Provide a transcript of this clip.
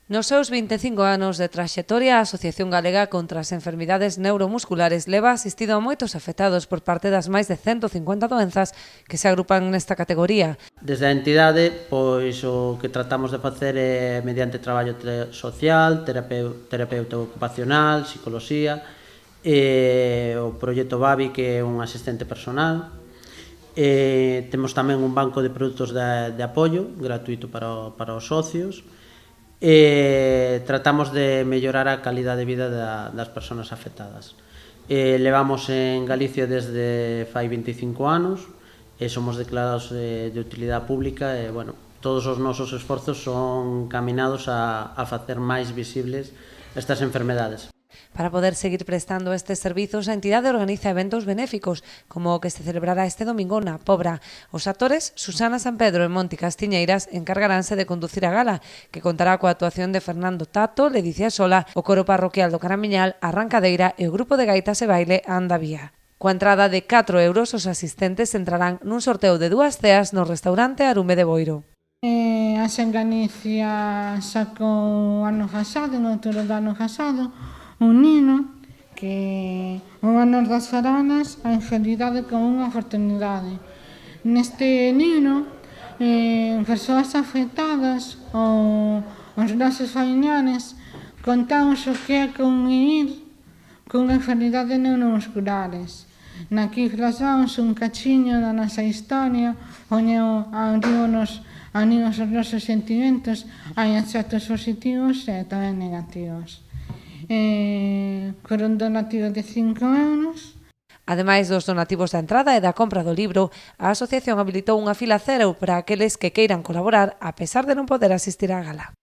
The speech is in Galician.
Nos seus 25 anos de traxectoria, a Asociación Galega contra as Enfermidades Neuromusculares leva asistido a moitos afectados por parte das máis de 150 doenzas que se agrupan nesta categoría. Desde a entidade, pois o que tratamos de facer é mediante traballo social, terapeuta ocupacional, psicoloxía, o proxecto Babi, que é un asistente personal. Temos tamén un banco de produtos de apoio gratuito para os socios. Tratamos de mellorar a calidade de vida das persoas afectadas. Levamos en Galicia desde fai 25 anos e somos declarados de utilidade pública e, bueno, todos os nosos esforzos son caminados a facer máis visibles estas enfermedades. Para poder seguir prestando estes servizos, a entidade organiza eventos benéficos, como o que se celebrará este domingo na Pobra. Os actores Susana San Pedro e Monti Castiñeiras encargaránse de conducir a gala, que contará coa actuación de Fernando Tato, Ledicia Sola, o coro parroquial do Caramiñal, a Arrancadeira e o grupo de gaitas e baile Andavía. Coa entrada de 4 euros, os asistentes entrarán nun sorteo de 2 ceas no restaurante Arume de Boiro. A Galicia sacou ano pasado, en outubro do ano pasado, un nino que o ano das faranas a enfermidade como unha oportunidade. Neste nino, persoas afectadas ou os nosos familiares contamos o que é convivir con enfermidades neuromusculares. Naqui plasmamos un cachiño da nosa historia, onde unimos os nosos sentimentos, hai aspectos positivos e tamén negativos. Con un donativo de 5 euros. Ademais dos donativos da entrada e da compra do libro, a asociación habilitou unha fila cero para aqueles que queiran colaborar a pesar de non poder asistir á gala.